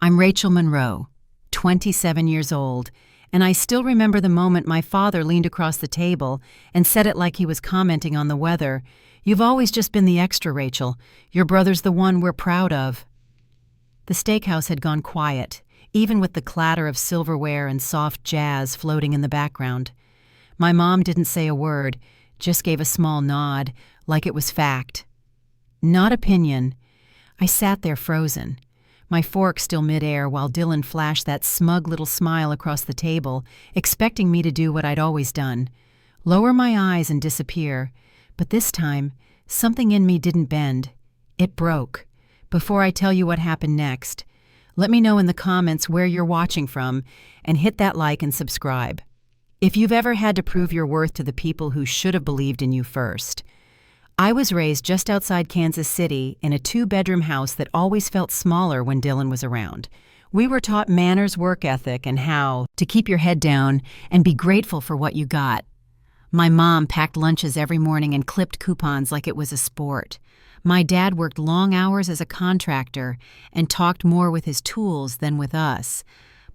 I'm Rachel Monroe, 27 years old, and I still remember the moment my father leaned across the table and said it like he was commenting on the weather. "You've always just been the extra, Rachel. Your brother's the one we're proud of." The steakhouse had gone quiet, even with the clatter of silverware and soft jazz floating in the background. My mom didn't say a word, just gave a small nod, like it was fact. Not opinion. I sat there frozen, my fork still midair while Dylan flashed that smug little smile across the table, expecting me to do what I'd always done, lower my eyes and disappear. But this time, something in me didn't bend. It broke. Before I tell you what happened next, let me know in the comments where you're watching from, and hit that like and subscribe. If you've ever had to prove your worth to the people who should have believed in you first. I was raised just outside Kansas City in a 2-bedroom house that always felt smaller when Dylan was around. We were taught manners, work ethic, and how to keep your head down and be grateful for what you got. My mom packed lunches every morning and clipped coupons like it was a sport. My dad worked long hours as a contractor and talked more with his tools than with us.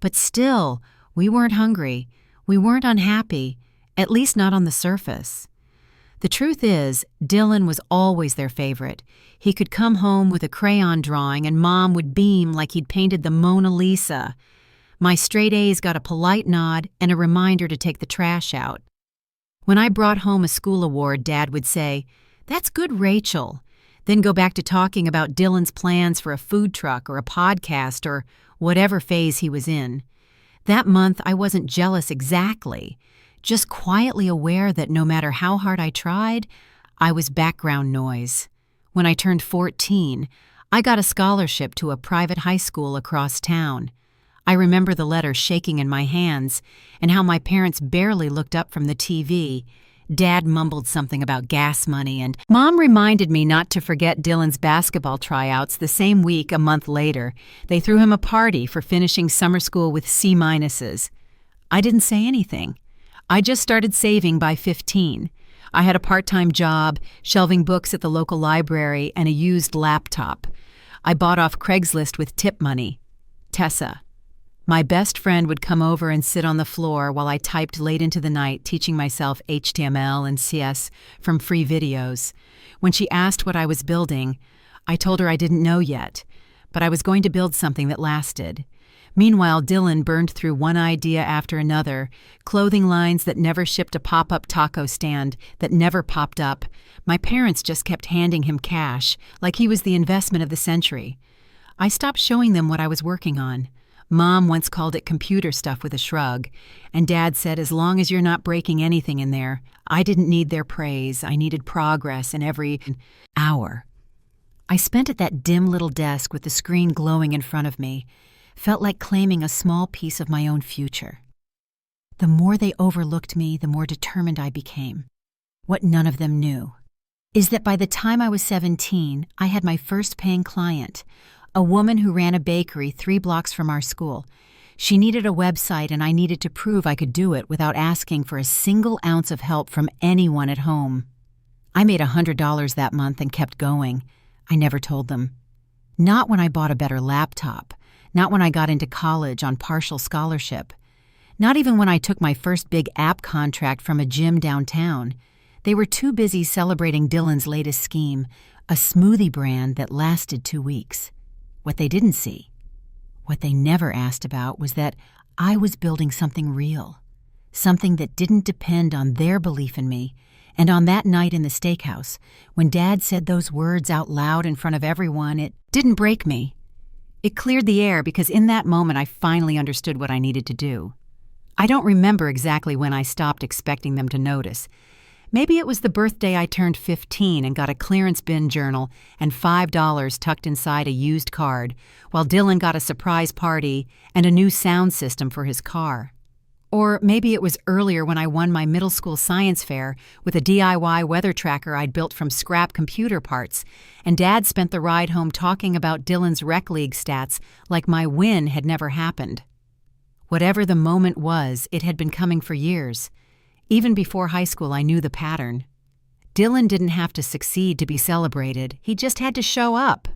But still, we weren't hungry. We weren't unhappy, at least not on the surface. The truth is, Dylan was always their favorite. He could come home with a crayon drawing and Mom would beam like he'd painted the Mona Lisa. My straight A's got a polite nod and a reminder to take the trash out. When I brought home a school award, Dad would say, "That's good, Rachel," then go back to talking about Dylan's plans for a food truck or a podcast or whatever phase he was in. That month, I wasn't jealous exactly, just quietly aware that no matter how hard I tried, I was background noise. When I turned 14, I got a scholarship to a private high school across town. I remember the letter shaking in my hands and how my parents barely looked up from the TV. Dad mumbled something about gas money, and Mom reminded me not to forget Dylan's basketball tryouts the same week a month later. They threw him a party for finishing summer school with C-minuses. I didn't say anything. I just started saving by 15. I had a part-time job, shelving books at the local library, and a used laptop. I bought off Craigslist with tip money. Tessa. My best friend would come over and sit on the floor while I typed late into the night, teaching myself HTML and CS from free videos. When she asked what I was building, I told her I didn't know yet, but I was going to build something that lasted. Meanwhile, Dylan burned through one idea after another, clothing lines that never shipped, a pop-up taco stand that never popped up. My parents just kept handing him cash, like he was the investment of the century. I stopped showing them what I was working on. Mom once called it computer stuff with a shrug, and Dad said as long as you're not breaking anything in there. I didn't need their praise. I needed progress in every hour. I spent at that dim little desk with the screen glowing in front of me. Felt like claiming a small piece of my own future. The more they overlooked me, the more determined I became. What none of them knew is that by the time I was 17, I had my first paying client, a woman who ran a bakery 3 blocks from our school. She needed a website, and I needed to prove I could do it without asking for a single ounce of help from anyone at home. I made $100 that month and kept going. I never told them. Not when I bought a better laptop. Not when I got into college on partial scholarship. Not even when I took my first big app contract from a gym downtown. They were too busy celebrating Dylan's latest scheme, a smoothie brand that lasted 2 weeks. What they didn't see, what they never asked about, was that I was building something real, something that didn't depend on their belief in me. And on that night in the steakhouse, when Dad said those words out loud in front of everyone, it didn't break me. It cleared the air because in that moment I finally understood what I needed to do. I don't remember exactly when I stopped expecting them to notice. Maybe it was the birthday I turned 15 and got a clearance bin journal and $5 tucked inside a used card, while Dylan got a surprise party and a new sound system for his car. Or maybe it was earlier when I won my middle school science fair with a DIY weather tracker I'd built from scrap computer parts, and Dad spent the ride home talking about Dylan's rec league stats like my win had never happened. Whatever the moment was, it had been coming for years. Even before high school, I knew the pattern. Dylan didn't have to succeed to be celebrated. He just had to show up.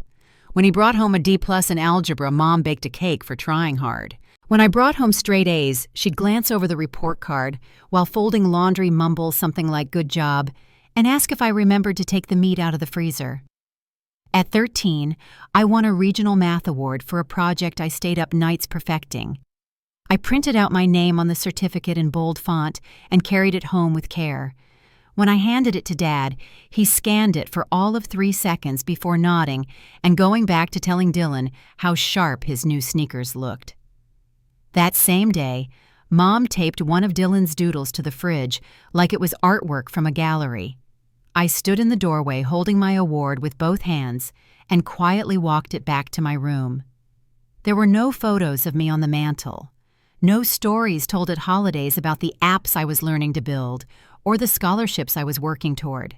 When he brought home a D+ in algebra, Mom baked a cake for trying hard. When I brought home straight A's, she'd glance over the report card, while folding laundry mumble something like "good job," and ask if I remembered to take the meat out of the freezer. At 13, I won a regional math award for a project I stayed up nights perfecting. I printed out my name on the certificate in bold font and carried it home with care. When I handed it to Dad, he scanned it for all of 3 seconds before nodding and going back to telling Dylan how sharp his new sneakers looked. That same day, Mom taped one of Dylan's doodles to the fridge like it was artwork from a gallery. I stood in the doorway holding my award with both hands and quietly walked it back to my room. There were no photos of me on the mantel, no stories told at holidays about the apps I was learning to build or the scholarships I was working toward.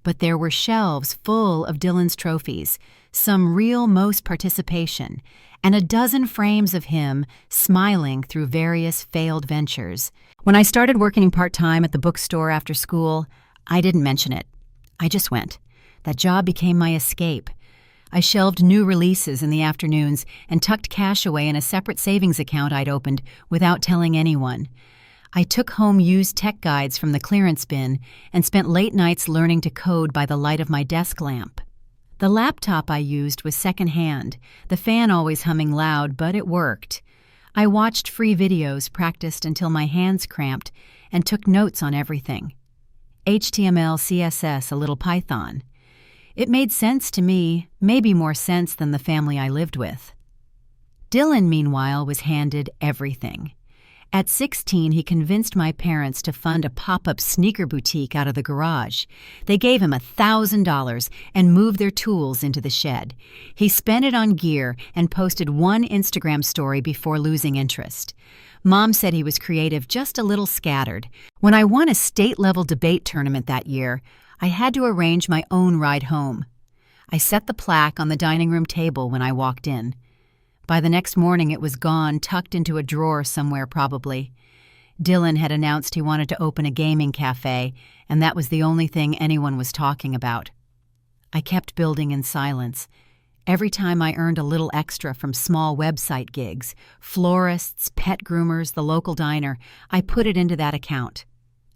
But there were shelves full of Dylan's trophies, some real most participation, and a dozen frames of him smiling through various failed ventures. When I started working part-time at the bookstore after school, I didn't mention it. I just went. That job became my escape. I shelved new releases in the afternoons and tucked cash away in a separate savings account I'd opened without telling anyone. I took home used tech guides from the clearance bin and spent late nights learning to code by the light of my desk lamp. The laptop I used was secondhand, the fan always humming loud, but it worked. I watched free videos, practiced until my hands cramped, and took notes on everything. HTML, CSS, a little Python. It made sense to me, maybe more sense than the family I lived with. Dylan, meanwhile, was handed everything. At 16, he convinced my parents to fund a pop-up sneaker boutique out of the garage. They gave him $1,000 and moved their tools into the shed. He spent it on gear and posted one Instagram story before losing interest. Mom said he was creative, just a little scattered. When I won a state-level debate tournament that year, I had to arrange my own ride home. I set the plaque on the dining room table when I walked in. By the next morning, it was gone, tucked into a drawer somewhere probably. Dylan had announced he wanted to open a gaming cafe, and that was the only thing anyone was talking about. I kept building in silence. Every time I earned a little extra from small website gigs, florists, pet groomers, the local diner, I put it into that account.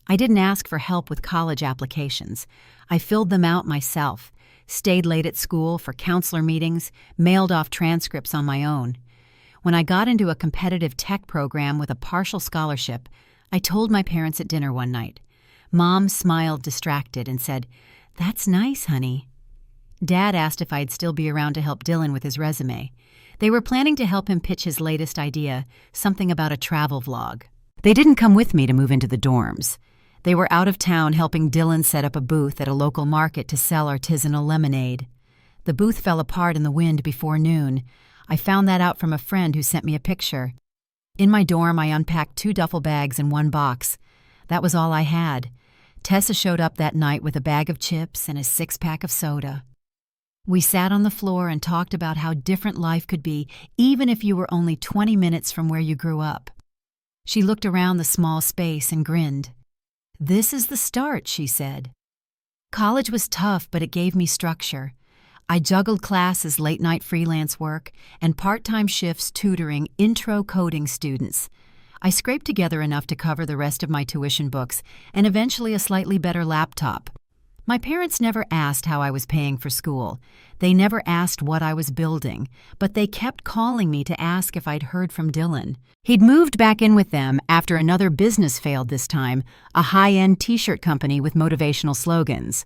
I didn't ask for help with college applications. I filled them out myself. Stayed late at school for counselor meetings, mailed off transcripts on my own. When I got into a competitive tech program with a partial scholarship, I told my parents at dinner one night. Mom smiled distracted and said, "That's nice, honey." Dad asked if I'd still be around to help Dylan with his resume. They were planning to help him pitch his latest idea, something about a travel vlog. They didn't come with me to move into the dorms. They were out of town helping Dylan set up a booth at a local market to sell artisanal lemonade. The booth fell apart in the wind before noon. I found that out from a friend who sent me a picture. In my dorm, I unpacked 2 duffel bags and 1 box. That was all I had. Tessa showed up that night with a bag of chips and a 6-pack of soda. We sat on the floor and talked about how different life could be, even if you were only 20 minutes from where you grew up. She looked around the small space and grinned. "This is the start," she said. College was tough, but it gave me structure. I juggled classes, late-night freelance work, and part-time shifts tutoring intro coding students. I scraped together enough to cover the rest of my tuition books and eventually a slightly better laptop. My parents never asked how I was paying for school. They never asked what I was building, but they kept calling me to ask if I'd heard from Dylan. He'd moved back in with them after another business failed this time, a high-end t-shirt company with motivational slogans.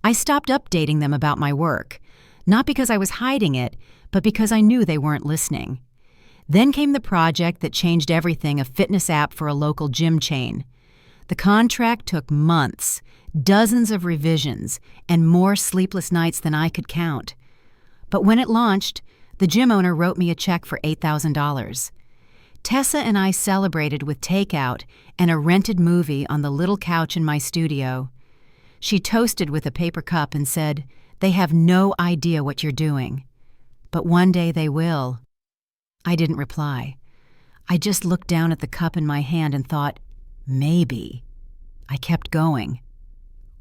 I stopped updating them about my work, not because I was hiding it, but because I knew they weren't listening. Then came the project that changed everything, a fitness app for a local gym chain. The contract took months, dozens of revisions, and more sleepless nights than I could count. But when it launched, the gym owner wrote me a check for $8,000. Tessa and I celebrated with takeout and a rented movie on the little couch in my studio. She toasted with a paper cup and said, "They have no idea what you're doing. But one day they will." I didn't reply. I just looked down at the cup in my hand and thought, maybe. I kept going.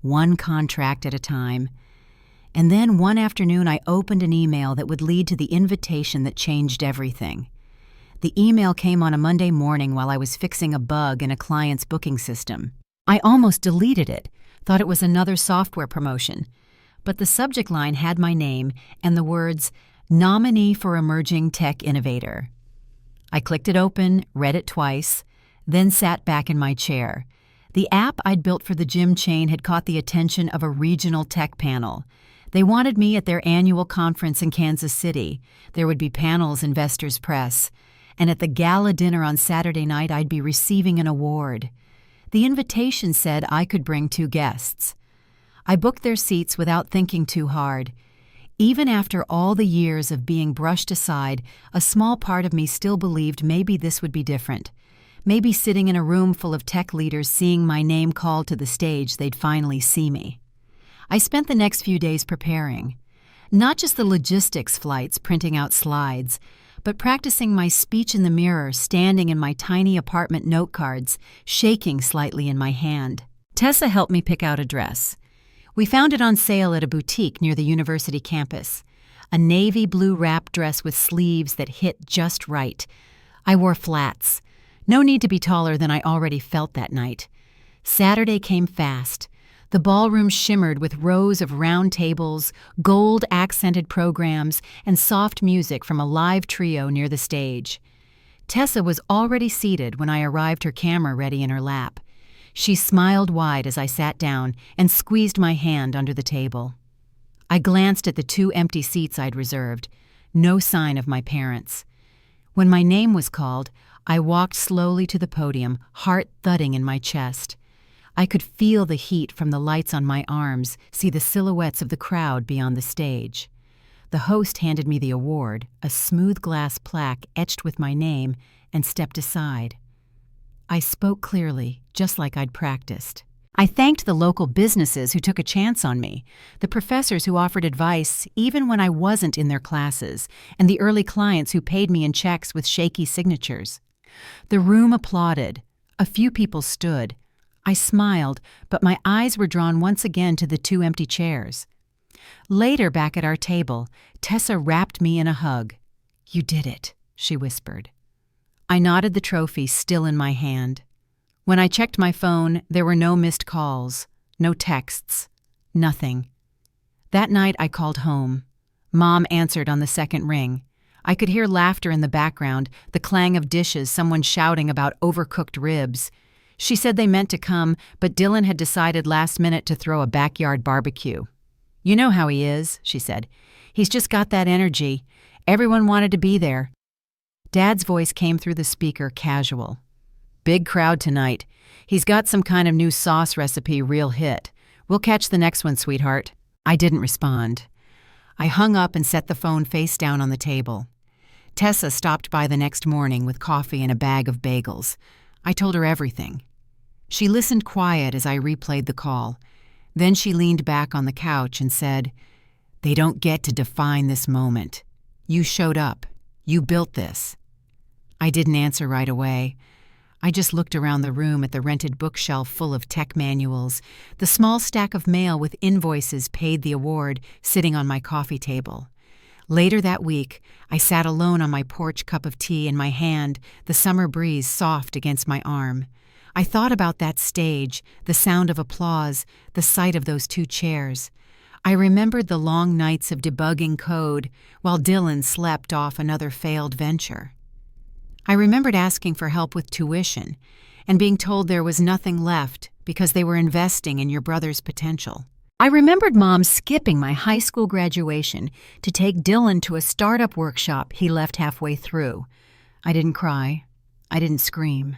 One contract at a time. And then one afternoon I opened an email that would lead to the invitation that changed everything. The email came on a Monday morning while I was fixing a bug in a client's booking system. I almost deleted it, thought it was another software promotion. But the subject line had my name and the words, "Nominee for Emerging Tech Innovator." I clicked it open, read it twice, then sat back in my chair. The app I'd built for the gym chain had caught the attention of a regional tech panel. They wanted me at their annual conference in Kansas City. There would be panels, investors, press. And at the gala dinner on Saturday night, I'd be receiving an award. The invitation said I could bring 2 guests. I booked their seats without thinking too hard. Even after all the years of being brushed aside, a small part of me still believed maybe this would be different. Maybe sitting in a room full of tech leaders seeing my name called to the stage, they'd finally see me. I spent the next few days preparing. Not just the logistics flights, printing out slides, but practicing my speech in the mirror, standing in my tiny apartment note cards, shaking slightly in my hand. Tessa helped me pick out a dress. We found it on sale at a boutique near the university campus. A navy blue wrap dress with sleeves that hit just right. I wore flats. No need to be taller than I already felt that night. Saturday came fast. The ballroom shimmered with rows of round tables, gold-accented programs, and soft music from a live trio near the stage. Tessa was already seated when I arrived, her camera ready in her lap. She smiled wide as I sat down and squeezed my hand under the table. I glanced at the 2 empty seats I'd reserved. No sign of my parents. When my name was called, I walked slowly to the podium, heart thudding in my chest. I could feel the heat from the lights on my arms, see the silhouettes of the crowd beyond the stage. The host handed me the award, a smooth glass plaque etched with my name, and stepped aside. I spoke clearly, just like I'd practiced. I thanked the local businesses who took a chance on me, the professors who offered advice even when I wasn't in their classes, and the early clients who paid me in checks with shaky signatures. The room applauded. A few people stood. I smiled, but my eyes were drawn once again to the 2 empty chairs. Later, back at our table, Tessa wrapped me in a hug. "You did it," she whispered. I nodded, the trophy still in my hand. When I checked my phone, there were no missed calls, no texts, nothing. That night I called home. Mom answered on the second ring. I could hear laughter in the background, the clang of dishes, someone shouting about overcooked ribs. She said they meant to come, but Dylan had decided last minute to throw a backyard barbecue. "You know how he is," she said. "He's just got that energy. Everyone wanted to be there." Dad's voice came through the speaker, casual. "Big crowd tonight. He's got some kind of new sauce recipe, real hit. We'll catch the next one, sweetheart." I didn't respond. I hung up and set the phone face down on the table. Tessa stopped by the next morning with coffee and a bag of bagels. I told her everything. She listened quiet as I replayed the call. Then she leaned back on the couch and said, "They don't get to define this moment. You showed up. You built this." I didn't answer right away. I just looked around the room at the rented bookshelf full of tech manuals, the small stack of mail with invoices paid the award sitting on my coffee table. Later that week, I sat alone on my porch, cup of tea in my hand, the summer breeze soft against my arm. I thought about that stage, the sound of applause, the sight of those 2 chairs. I remembered the long nights of debugging code while Dylan slept off another failed venture. I remembered asking for help with tuition and being told there was nothing left because they were investing in your brother's potential. I remembered Mom skipping my high school graduation to take Dylan to a startup workshop he left halfway through. I didn't cry. I didn't scream.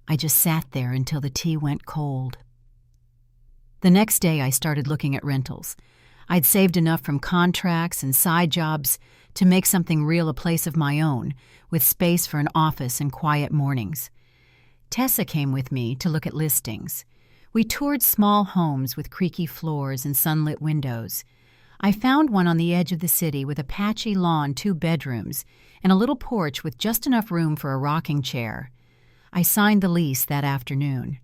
I just sat there until the tea went cold. The next day I started looking at rentals. I'd saved enough from contracts and side jobs to make something real a place of my own, with space for an office and quiet mornings. Tessa came with me to look at listings. We toured small homes with creaky floors and sunlit windows. I found one on the edge of the city with a patchy lawn, 2 bedrooms, and a little porch with just enough room for a rocking chair. I signed the lease that afternoon.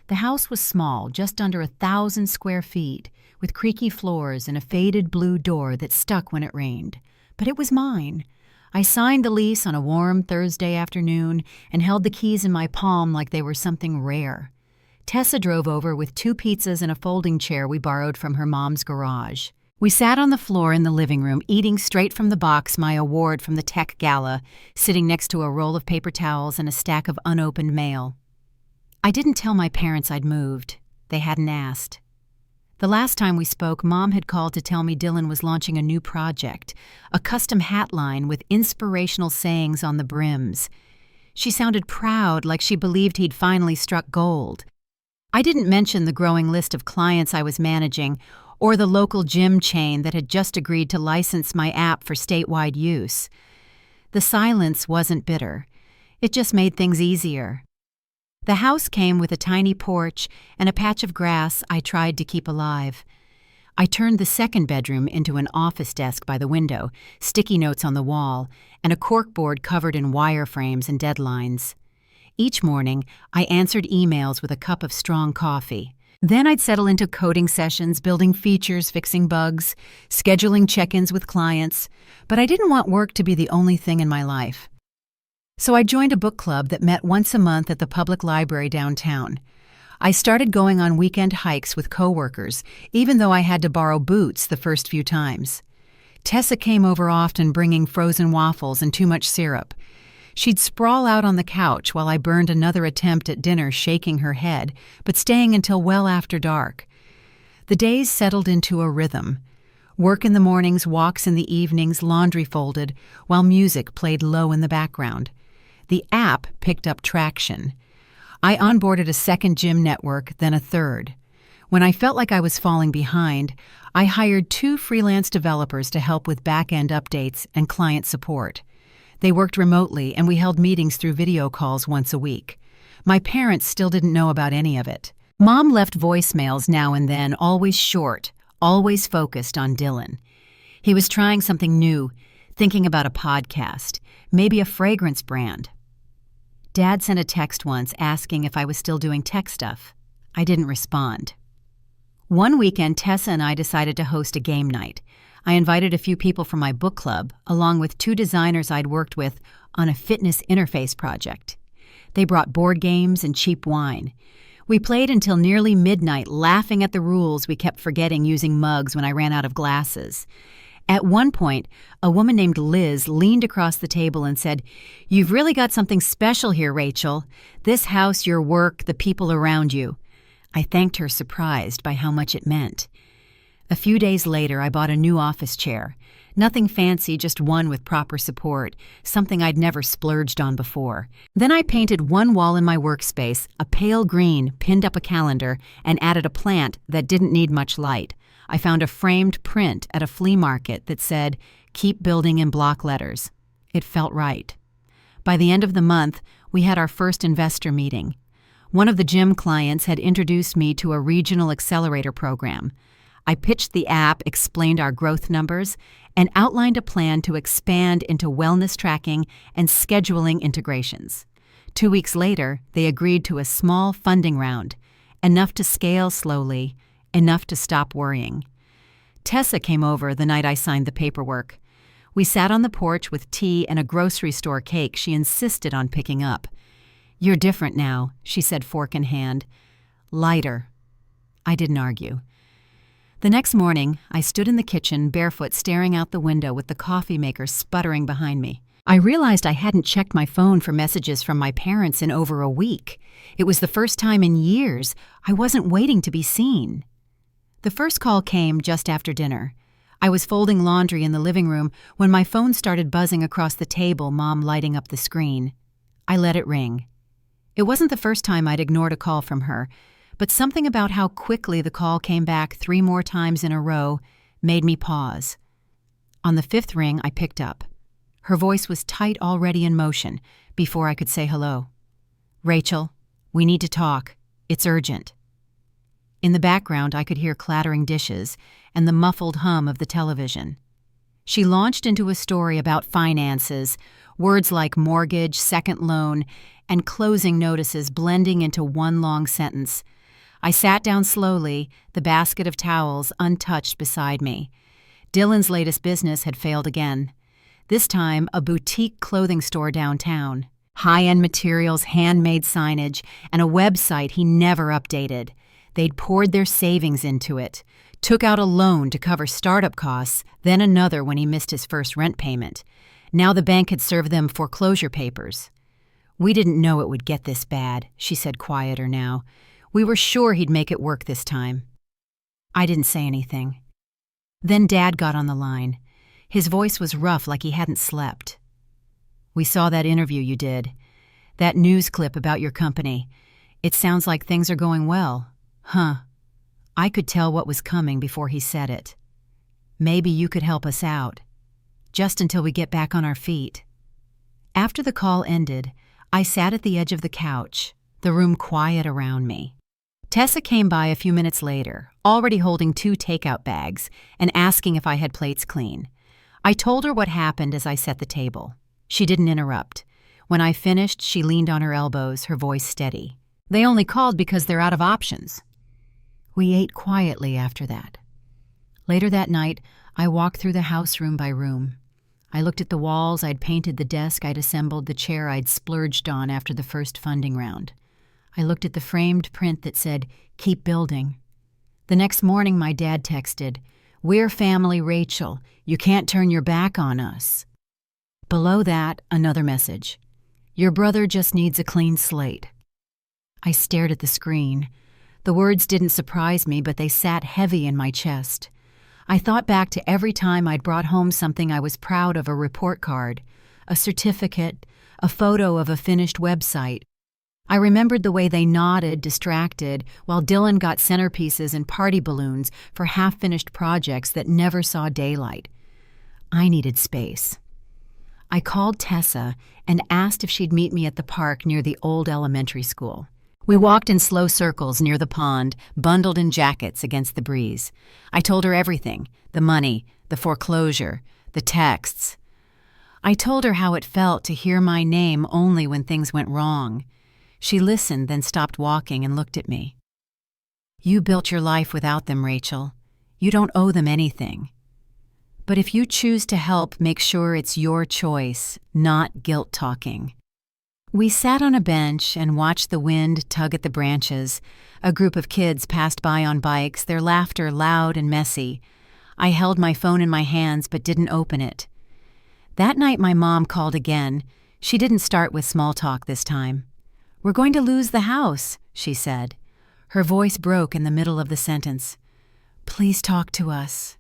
The house was small, just under 1,000 square feet, with creaky floors and a faded blue door that stuck when it rained. But it was mine. I signed the lease on a warm Thursday afternoon and held the keys in my palm like they were something rare. Tessa drove over with 2 pizzas and a folding chair we borrowed from her mom's garage. We sat on the floor in the living room, eating straight from the box my award from the tech gala, sitting next to a roll of paper towels and a stack of unopened mail. I didn't tell my parents I'd moved. They hadn't asked. The last time we spoke, Mom had called to tell me Dylan was launching a new project, a custom hat line with inspirational sayings on the brims. She sounded proud, like she believed he'd finally struck gold. I didn't mention the growing list of clients I was managing, or the local gym chain that had just agreed to license my app for statewide use. The silence wasn't bitter. It just made things easier. The house came with a tiny porch and a patch of grass I tried to keep alive. I turned the second bedroom into an office desk by the window, sticky notes on the wall, and a corkboard covered in wireframes and deadlines. Each morning, I answered emails with a cup of strong coffee. Then I'd settle into coding sessions, building features, fixing bugs, scheduling check-ins with clients, but I didn't want work to be the only thing in my life. So I joined a book club that met once a month at the public library downtown. I started going on weekend hikes with coworkers, even though I had to borrow boots the first few times. Tessa came over often bringing frozen waffles and too much syrup. She'd sprawl out on the couch while I burned another attempt at dinner, shaking her head, but staying until well after dark. The days settled into a rhythm. Work in the mornings, walks in the evenings, laundry folded, while music played low in the background. The app picked up traction. I onboarded a second gym network, then a third. When I felt like I was falling behind, I hired 2 freelance developers to help with back-end updates and client support. They worked remotely, and we held meetings through video calls once a week. My parents still didn't know about any of it. Mom left voicemails now and then, always short, always focused on Dylan. He was trying something new, thinking about a podcast, maybe a fragrance brand. Dad sent a text once asking if I was still doing tech stuff. I didn't respond. One weekend, Tessa and I decided to host a game night. I invited a few people from my book club, along with 2 designers I'd worked with on a fitness interface project. They brought board games and cheap wine. We played until nearly midnight, laughing at the rules we kept forgetting using mugs when I ran out of glasses. At one point, a woman named Liz leaned across the table and said, "You've really got something special here, Rachel. This house, your work, the people around you." I thanked her, surprised by how much it meant. A few days later, I bought a new office chair. Nothing fancy, just one with proper support, something I'd never splurged on before. Then I painted one wall in my workspace, a pale green, pinned up a calendar, and added a plant that didn't need much light. I found a framed print at a flea market that said, "Keep building," in block letters. It felt right. By the end of the month, we had our first investor meeting. One of the gym clients had introduced me to a regional accelerator program. I pitched the app, explained our growth numbers, and outlined a plan to expand into wellness tracking and scheduling integrations. 2 weeks later, they agreed to a small funding round, enough to scale slowly, enough to stop worrying. Tessa came over the night I signed the paperwork. We sat on the porch with tea and a grocery store cake she insisted on picking up. "You're different now," she said, fork in hand. "Lighter." I didn't argue. The next morning, I stood in the kitchen, barefoot, staring out the window with the coffee maker sputtering behind me. I realized I hadn't checked my phone for messages from my parents in over a week. It was the first time in years I wasn't waiting to be seen. The first call came just after dinner. I was folding laundry in the living room when my phone started buzzing across the table, Mom lighting up the screen. I let it ring. It wasn't the first time I'd ignored a call from her, but something about how quickly the call came back 3 more times in a row made me pause. On the 5th ring, I picked up. Her voice was tight, already in motion, before I could say hello. "Rachel, we need to talk. It's urgent." In the background, I could hear clattering dishes and the muffled hum of the television. She launched into a story about finances, words like mortgage, second loan, and closing notices blending into one long sentence. I sat down slowly, the basket of towels untouched beside me. Dylan's latest business had failed again. This time, a boutique clothing store downtown. High-end materials, handmade signage, and a website he never updated. They'd poured their savings into it, took out a loan to cover startup costs, then another when he missed his first rent payment. Now the bank had served them foreclosure papers. "We didn't know it would get this bad," she said, quieter now. "We were sure he'd make it work this time." I didn't say anything. Then Dad got on the line. His voice was rough, like he hadn't slept. "We saw that interview you did. That news clip about your company. It sounds like things are going well." "Huh." I could tell what was coming before he said it. "Maybe you could help us out. Just until we get back on our feet." After the call ended, I sat at the edge of the couch, the room quiet around me. Tessa came by a few minutes later, already holding 2 takeout bags, and asking if I had plates clean. I told her what happened as I set the table. She didn't interrupt. When I finished, she leaned on her elbows, her voice steady. "They only called because they're out of options." We ate quietly after that. Later that night, I walked through the house room by room. I looked at the walls I'd painted, the desk I'd assembled, the chair I'd splurged on after the first funding round. I looked at the framed print that said, "Keep building." The next morning, my dad texted, "We're family, Rachel. You can't turn your back on us." Below that, another message. "Your brother just needs a clean slate." I stared at the screen. The words didn't surprise me, but they sat heavy in my chest. I thought back to every time I'd brought home something I was proud of, a report card, a certificate, a photo of a finished website. I remembered the way they nodded, distracted, while Dylan got centerpieces and party balloons for half-finished projects that never saw daylight. I needed space. I called Tessa and asked if she'd meet me at the park near the old elementary school. We walked in slow circles near the pond, bundled in jackets against the breeze. I told her everything, the money, the foreclosure, the texts. I told her how it felt to hear my name only when things went wrong. She listened, then stopped walking and looked at me. "You built your life without them, Rachel. You don't owe them anything. But if you choose to help, make sure it's your choice, not guilt-talking." We sat on a bench and watched the wind tug at the branches. A group of kids passed by on bikes, their laughter loud and messy. I held my phone in my hands but didn't open it. That night my mom called again. She didn't start with small talk this time. "We're going to lose the house," she said. Her voice broke in the middle of the sentence. "Please talk to us."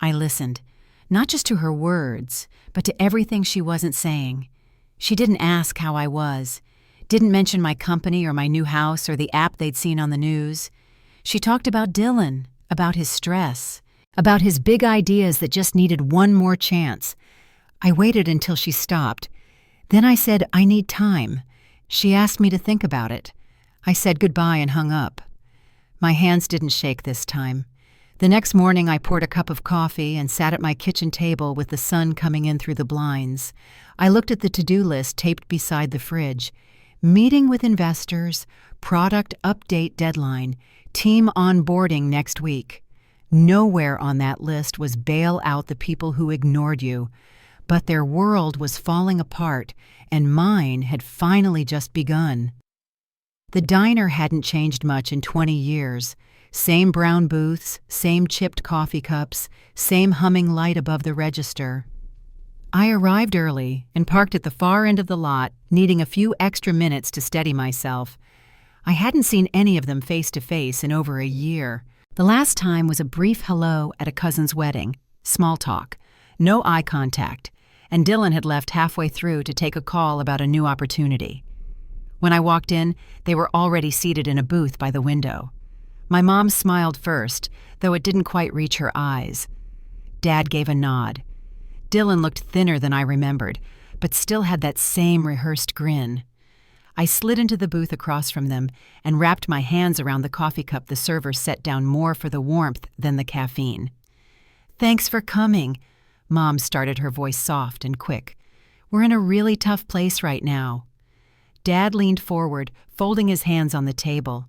I listened, not just to her words, but to everything she wasn't saying. She didn't ask how I was, didn't mention my company or my new house or the app they'd seen on the news. She talked about Dylan, about his stress, about his big ideas that just needed one more chance. I waited until she stopped. Then I said, "I need time." She asked me to think about it. I said goodbye and hung up. My hands didn't shake this time. The next morning I poured a cup of coffee and sat at my kitchen table with the sun coming in through the blinds. I looked at the to-do list taped beside the fridge. Meeting with investors, product update deadline, team onboarding next week. Nowhere on that list was bail out the people who ignored you. But their world was falling apart, and mine had finally just begun. The diner hadn't changed much in 20 years. Same brown booths, same chipped coffee cups, same humming light above the register. I arrived early and parked at the far end of the lot, needing a few extra minutes to steady myself. I hadn't seen any of them face to face in over a year. The last time was a brief hello at a cousin's wedding, small talk, no eye contact, and Dylan had left halfway through to take a call about a new opportunity. When I walked in, they were already seated in a booth by the window. My mom smiled first, though it didn't quite reach her eyes. Dad gave a nod. Dylan looked thinner than I remembered, but still had that same rehearsed grin. I slid into the booth across from them and wrapped my hands around the coffee cup the server set down more for the warmth than the caffeine. "Thanks for coming," Mom started, her voice soft and quick. "We're in a really tough place right now." Dad leaned forward, folding his hands on the table.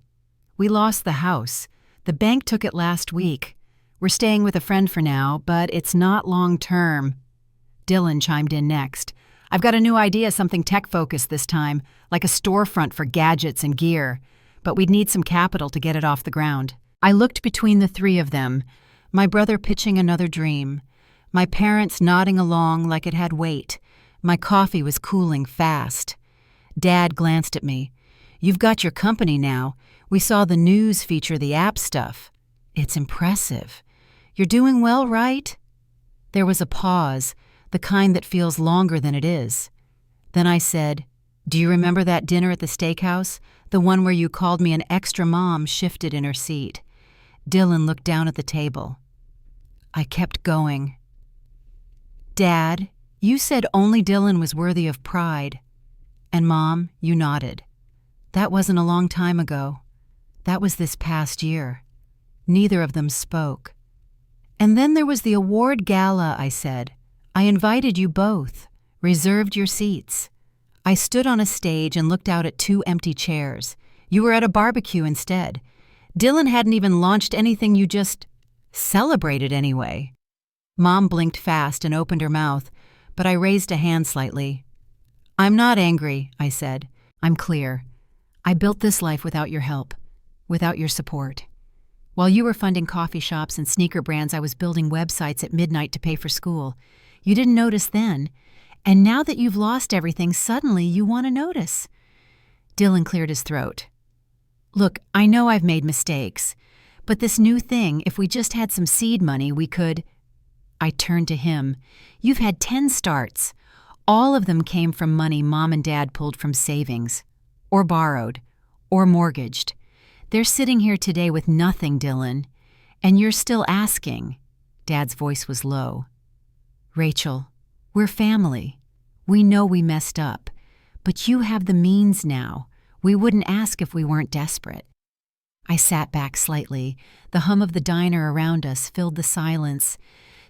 We lost the house. The bank took it last week. We're staying with a friend for now, but it's not long-term. Dylan chimed in next. I've got a new idea, something tech-focused this time, like a storefront for gadgets and gear. But we'd need some capital to get it off the ground. I looked between the three of them, my brother pitching another dream, my parents nodding along like it had weight. My coffee was cooling fast. Dad glanced at me. You've got your company now. We saw the news feature the app stuff. It's impressive. You're doing well, right? There was a pause, the kind that feels longer than it is. Then I said, do you remember that dinner at the steakhouse? The one where you called me an extra mom shifted in her seat. Dylan looked down at the table. I kept going. Dad, you said only Dylan was worthy of pride. And Mom, you nodded. That wasn't a long time ago. That was this past year. Neither of them spoke. And then there was the award gala, I said. I invited you both, reserved your seats. I stood on a stage and looked out at 2 empty chairs. You were at a barbecue instead. Dylan hadn't even launched anything, you just celebrated anyway. Mom blinked fast and opened her mouth, but I raised a hand slightly. I'm not angry, I said. I'm clear. I built this life without your help, without your support. While you were funding coffee shops and sneaker brands, I was building websites at midnight to pay for school. You didn't notice then, and now that you've lost everything, suddenly you want to notice. Dylan cleared his throat. Look, I know I've made mistakes, but this new thing, if we just had some seed money, we could... I turned to him. You've had 10 starts. All of them came from money Mom and Dad pulled from savings, or borrowed, or mortgaged. They're sitting here today with nothing, Dylan, and you're still asking. Dad's voice was low. Rachel, we're family. We know we messed up, but you have the means now. We wouldn't ask if we weren't desperate. I sat back slightly. The hum of the diner around us filled the silence.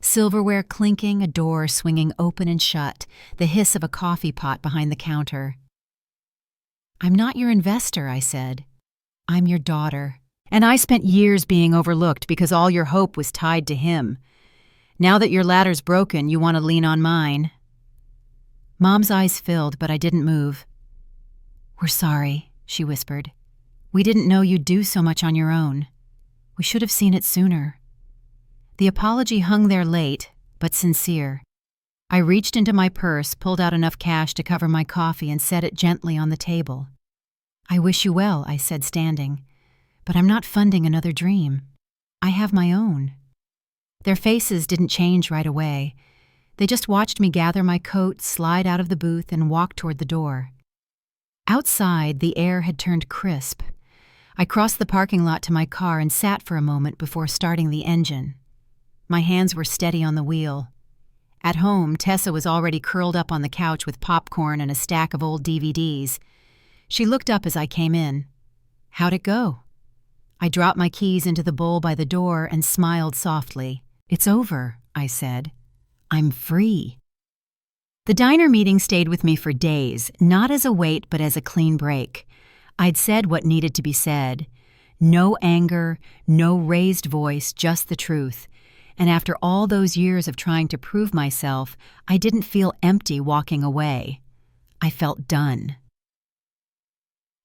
Silverware clinking, a door swinging open and shut, the hiss of a coffee pot behind the counter. I'm not your investor, I said. I'm your daughter. And I spent years being overlooked because all your hope was tied to him. Now that your ladder's broken, you want to lean on mine. Mom's eyes filled, but I didn't move. We're sorry, she whispered. We didn't know you'd do so much on your own. We should have seen it sooner. The apology hung there late, but sincere. I reached into my purse, pulled out enough cash to cover my coffee, and set it gently on the table. I wish you well, I said, standing. But I'm not funding another dream. I have my own. Their faces didn't change right away. They just watched me gather my coat, slide out of the booth, and walk toward the door. Outside, the air had turned crisp. I crossed the parking lot to my car and sat for a moment before starting the engine. My hands were steady on the wheel. At home, Tessa was already curled up on the couch with popcorn and a stack of old DVDs. She looked up as I came in. How'd it go? I dropped my keys into the bowl by the door and smiled softly. It's over, I said. I'm free. The diner meeting stayed with me for days, not as a weight but as a clean break. I'd said what needed to be said. No anger, no raised voice, just the truth. And after all those years of trying to prove myself, I didn't feel empty walking away. I felt done.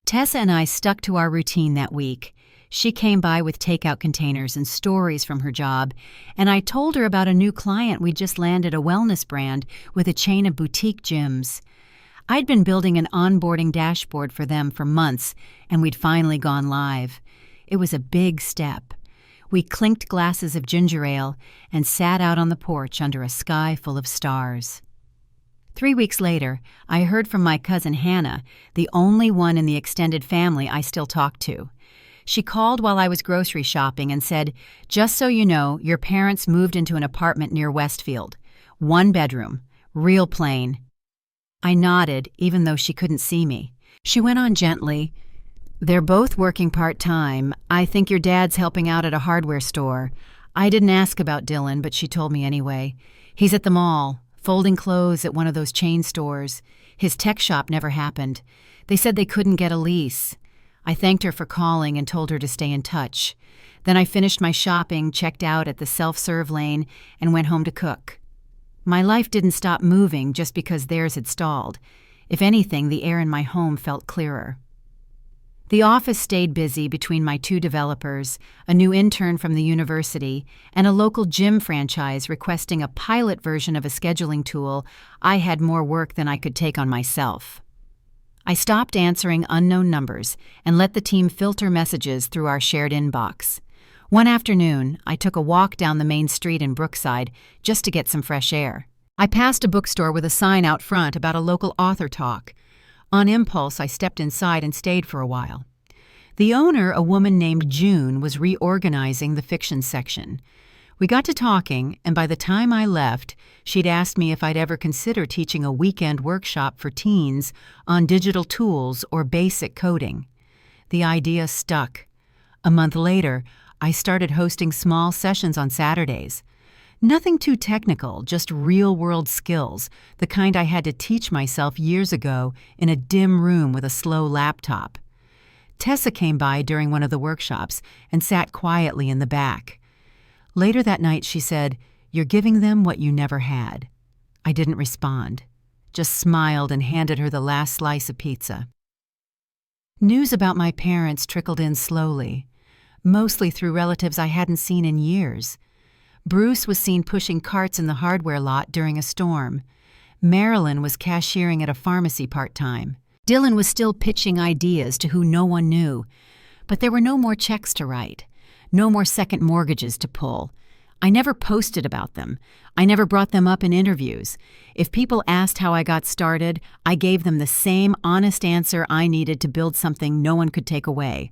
Tessa and I stuck to our routine that week. She came by with takeout containers and stories from her job, and I told her about a new client we'd just landed, a wellness brand with a chain of boutique gyms. I'd been building an onboarding dashboard for them for months, and we'd finally gone live. It was a big step. We clinked glasses of ginger ale and sat out on the porch under a sky full of stars. 3 weeks later, I heard from my cousin Hannah, the only one in the extended family I still talked to. She called while I was grocery shopping and said, "Just so you know, your parents moved into an apartment near Westfield. 1 bedroom, real plain." I nodded, even though she couldn't see me. She went on gently, "They're both working part-time. I think your dad's helping out at a hardware store. I didn't ask about Dylan, but she told me anyway. He's at the mall, folding clothes at one of those chain stores. His tech shop never happened. They said they couldn't get a lease. I thanked her for calling and told her to stay in touch. Then I finished my shopping, checked out at the self-serve lane, and went home to cook. My life didn't stop moving just because theirs had stalled. If anything, the air in my home felt clearer. The office stayed busy between my two developers, a new intern from the university, and a local gym franchise requesting a pilot version of a scheduling tool. I had more work than I could take on myself. I stopped answering unknown numbers and let the team filter messages through our shared inbox. One afternoon, I took a walk down the main street in Brookside just to get some fresh air. I passed a bookstore with a sign out front about a local author talk. On impulse, I stepped inside and stayed for a while. The owner, a woman named June, was reorganizing the fiction section. We got to talking, and by the time I left, she'd asked me if I'd ever consider teaching a weekend workshop for teens on digital tools or basic coding. The idea stuck. A month later, I started hosting small sessions on Saturdays. Nothing too technical, just real-world skills, the kind I had to teach myself years ago in a dim room with a slow laptop. Tessa came by during one of the workshops and sat quietly in the back. Later that night she said, "You're giving them what you never had." I didn't respond, just smiled and handed her the last slice of pizza. News about my parents trickled in slowly, mostly through relatives I hadn't seen in years. Bruce was seen pushing carts in the hardware lot during a storm. Marilyn was cashiering at a pharmacy part-time. Dylan was still pitching ideas to who no one knew. But there were no more checks to write, no more second mortgages to pull. I never posted about them. I never brought them up in interviews. If people asked how I got started, I gave them the same honest answer I needed to build something no one could take away.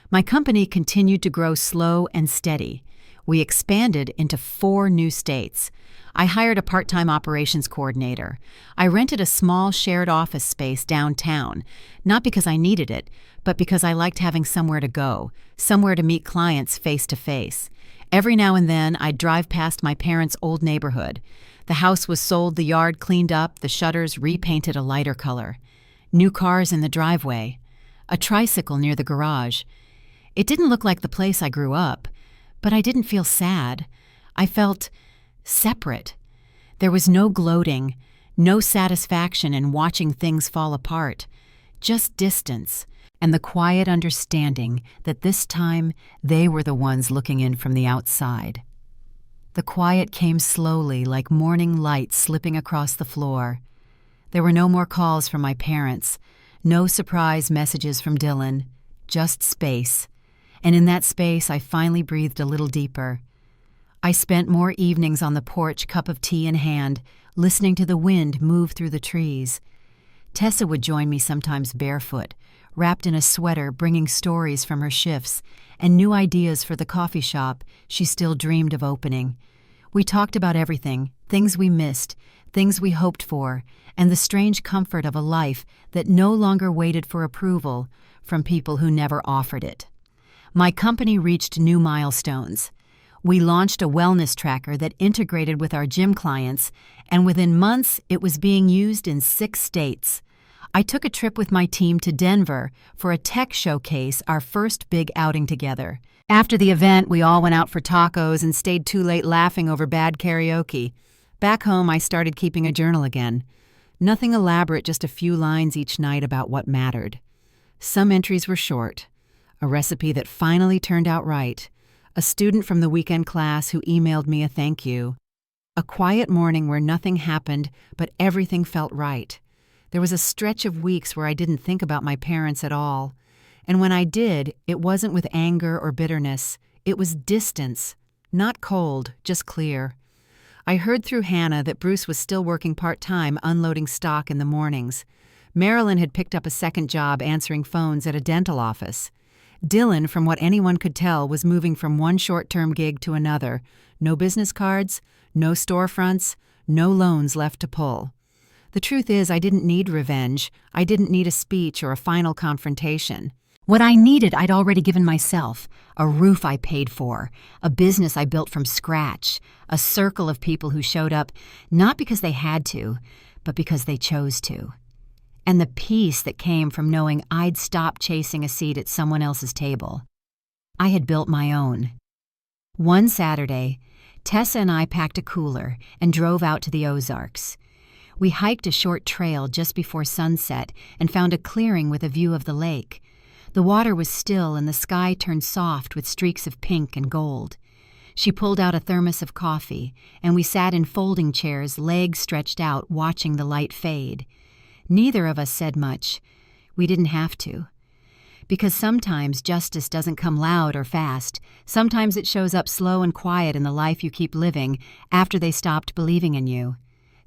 My company continued to grow slow and steady. We expanded into 4 new states. I hired a part-time operations coordinator. I rented a small shared office space downtown, not because I needed it, but because I liked having somewhere to go, somewhere to meet clients face to face. Every now and then, I'd drive past my parents' old neighborhood. The house was sold, the yard cleaned up, the shutters repainted a lighter color. New cars in the driveway. A tricycle near the garage. It didn't look like the place I grew up. But I didn't feel sad. I felt separate. There was no gloating, no satisfaction in watching things fall apart, just distance, and the quiet understanding that this time they were the ones looking in from the outside. The quiet came slowly, like morning light slipping across the floor. There were no more calls from my parents, no surprise messages from Dylan, just space. And in that space, I finally breathed a little deeper. I spent more evenings on the porch, cup of tea in hand, listening to the wind move through the trees. Tessa would join me sometimes barefoot, wrapped in a sweater, bringing stories from her shifts and new ideas for the coffee shop she still dreamed of opening. We talked about everything, things we missed, things we hoped for, and the strange comfort of a life that no longer waited for approval from people who never offered it. My company reached new milestones. We launched a wellness tracker that integrated with our gym clients, and within months, it was being used in 6 states. I took a trip with my team to Denver for a tech showcase, our first big outing together. After the event, we all went out for tacos and stayed too late laughing over bad karaoke. Back home, I started keeping a journal again. Nothing elaborate, just a few lines each night about what mattered. Some entries were short. A recipe that finally turned out right. A student from the weekend class who emailed me a thank you. A quiet morning where nothing happened, but everything felt right. There was a stretch of weeks where I didn't think about my parents at all. And when I did, it wasn't with anger or bitterness. It was distance. Not cold, just clear. I heard through Hannah that Bruce was still working part-time unloading stock in the mornings. Marilyn had picked up a second job answering phones at a dental office. Dylan, from what anyone could tell, was moving from one short-term gig to another. No business cards, no storefronts, no loans left to pull. The truth is, I didn't need revenge. I didn't need a speech or a final confrontation. What I needed, I'd already given myself. A roof I paid for, a business I built from scratch, a circle of people who showed up not because they had to, but because they chose to. and the peace that came from knowing I'd stopped chasing a seat at someone else's table. I had built my own. One Saturday, Tessa and I packed a cooler and drove out to the Ozarks. We hiked a short trail just before sunset and found a clearing with a view of the lake. The water was still and the sky turned soft with streaks of pink and gold. She pulled out a thermos of coffee, and we sat in folding chairs, legs stretched out, watching the light fade. Neither of us said much. We didn't have to. Because sometimes justice doesn't come loud or fast. Sometimes it shows up slow and quiet in the life you keep living after they stopped believing in you.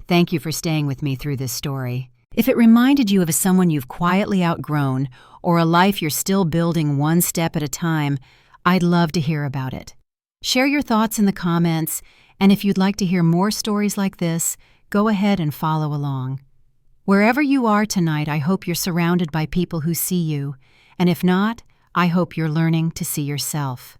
Thank you for staying with me through this story. If it reminded you of someone you've quietly outgrown or a life you're still building one step at a time, I'd love to hear about it. Share your thoughts in the comments, and if you'd like to hear more stories like this, go ahead and follow along. Wherever you are tonight, I hope you're surrounded by people who see you, and if not, I hope you're learning to see yourself.